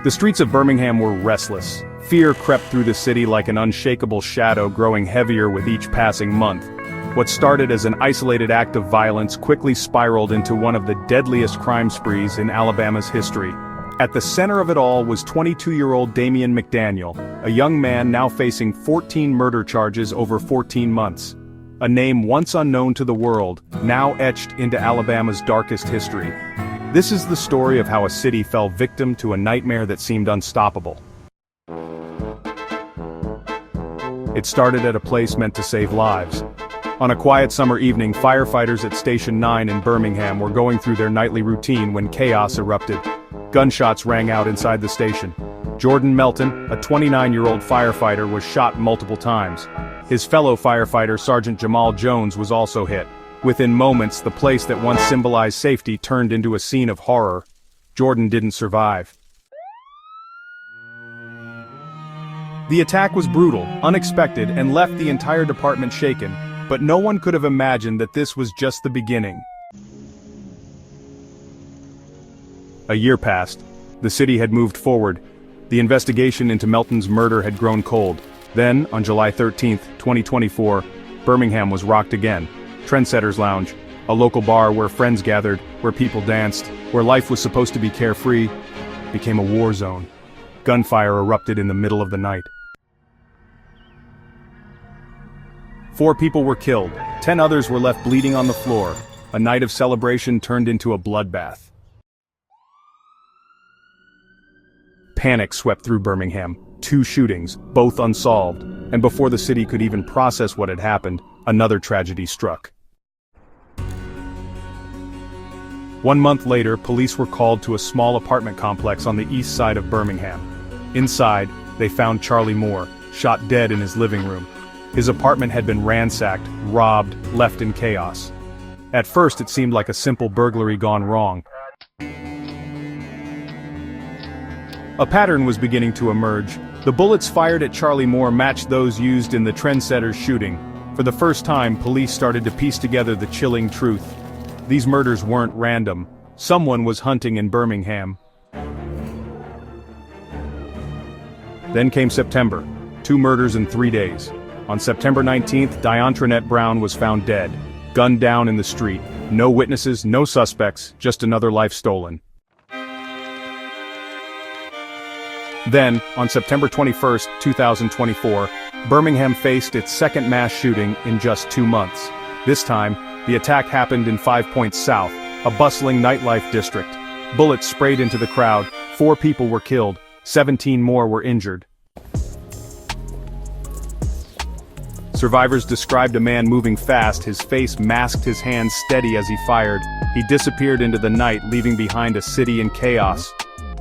The streets of Birmingham were restless. Fear crept through the city like an unshakable shadow, growing heavier with each passing month. What started as an isolated act of violence quickly spiraled into one of the deadliest crime sprees in Alabama's history. At the center of it all was 22-year-old Damien McDaniel, a young man now facing 14 murder charges over 14 months. A name once unknown to the world, now etched into Alabama's darkest history. This is the story of how a city fell victim to a nightmare that seemed unstoppable. It started at a place meant to save lives. On a quiet summer evening, firefighters at Station 9 in Birmingham were going through their nightly routine when chaos erupted. Gunshots rang out inside the station. Jordan Melton, a 29-year-old firefighter, was shot multiple times. His fellow firefighter, Sergeant Jamal Jones, was also hit. Within moments, the place that once symbolized safety turned into a scene of horror. Jordan didn't survive. The attack was brutal, unexpected, and left the entire department shaken, but no one could have imagined that this was just the beginning. A year passed. The city had moved forward. The investigation into Melton's murder had grown cold. Then, on July 13, 2024, Birmingham was rocked again. Trendsetters Lounge, a local bar where friends gathered, where people danced, where life was supposed to be carefree, became a war zone. Gunfire erupted in the middle of the night. 4 people were killed, 10 others were left bleeding on the floor. A night of celebration turned into a bloodbath. Panic swept through Birmingham. 2 shootings, both unsolved, and before the city could even process what had happened, another tragedy struck. 1 month later, police were called to a small apartment complex on the east side of Birmingham. Inside, they found Charlie Moore, shot dead in his living room. His apartment had been ransacked, robbed, left in chaos. At first it seemed like a simple burglary gone wrong. A pattern was beginning to emerge. The bullets fired at Charlie Moore matched those used in the Trendsetters shooting. For the first time, police started to piece together the chilling truth. These murders weren't random. Someone was hunting in Birmingham. Then came September. 2 murders in 3 days. On September 19th, Diantrinette Brown was found dead, gunned down in the street. No witnesses, no suspects, just another life stolen. Then, on September 21st, 2024, Birmingham faced its second mass shooting in just 2 months. This time, the attack happened in 5 Points South, a bustling nightlife district. Bullets sprayed into the crowd, 4 people were killed, 17 more were injured. Survivors described a man moving fast, his face masked, his hands steady as he fired. He disappeared into the night, leaving behind a city in chaos.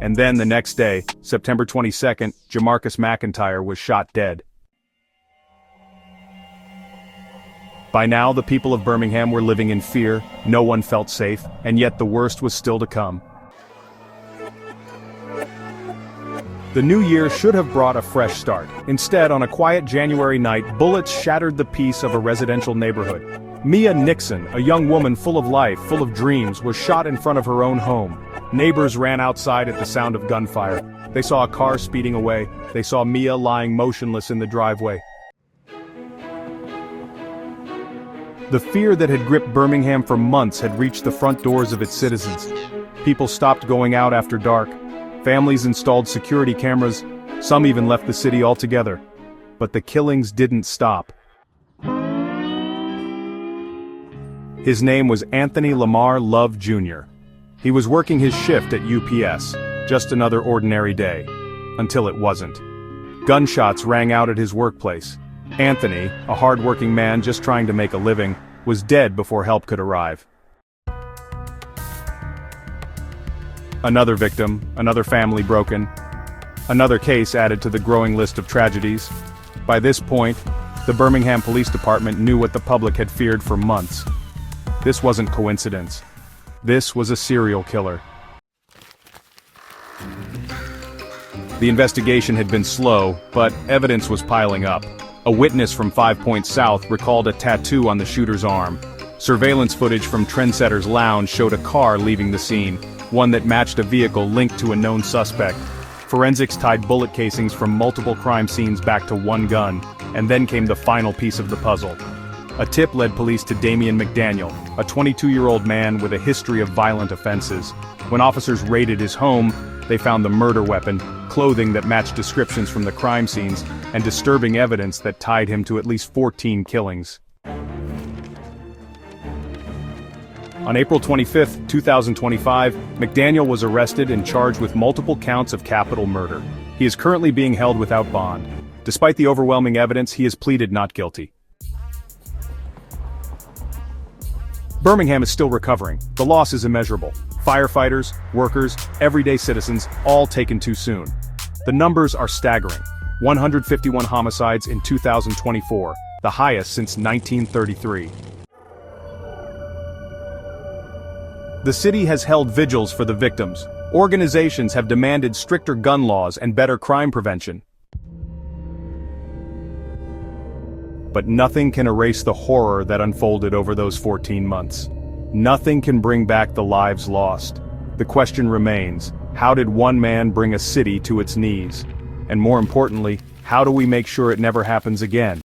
And then the next day, September 22nd, Jamarcus McIntyre was shot dead. By now, the people of Birmingham were living in fear, no one felt safe, and yet the worst was still to come. The new year should have brought a fresh start. Instead, on a quiet January night, bullets shattered the peace of a residential neighborhood. Mia Nickson, a young woman full of life, full of dreams, was shot in front of her own home. Neighbors ran outside at the sound of gunfire. They saw a car speeding away. They saw Mia lying motionless in the driveway. The fear that had gripped Birmingham for months had reached the front doors of its citizens. People stopped going out after dark. Families installed security cameras. Some even left the city altogether. But the killings didn't stop. His name was Anthony Lamar Love Jr. He was working his shift at UPS, just another ordinary day. Until it wasn't. Gunshots rang out at his workplace. Anthony, a hard-working man just trying to make a living, was dead before help could arrive. Another victim, another family broken. Another case added to the growing list of tragedies. By this point, the Birmingham Police Department knew what the public had feared for months. This wasn't coincidence. This was a serial killer. The investigation had been slow, but evidence was piling up. A witness from 5 Points South recalled a tattoo on the shooter's arm. Surveillance footage from Trendsetters Lounge showed a car leaving the scene, one that matched a vehicle linked to a known suspect. Forensics tied bullet casings from multiple crime scenes back to one gun, and then came the final piece of the puzzle. A tip led police to Damien McDaniel, a 22-year-old man with a history of violent offenses. When officers raided his home, they found the murder weapon, clothing that matched descriptions from the crime scenes, and disturbing evidence that tied him to at least 14 killings. On April 25, 2025, McDaniel was arrested and charged with multiple counts of capital murder. He is currently being held without bond. Despite the overwhelming evidence, he has pleaded not guilty. Birmingham is still recovering. The loss is immeasurable. Firefighters, workers, everyday citizens, all taken too soon. The numbers are staggering. 151 homicides in 2024, the highest since 1933. The city has held vigils for the victims. Organizations have demanded stricter gun laws and better crime prevention. But nothing can erase the horror that unfolded over those 14 months. Nothing can bring back the lives lost. The question remains, how did one man bring a city to its knees? And more importantly, how do we make sure it never happens again?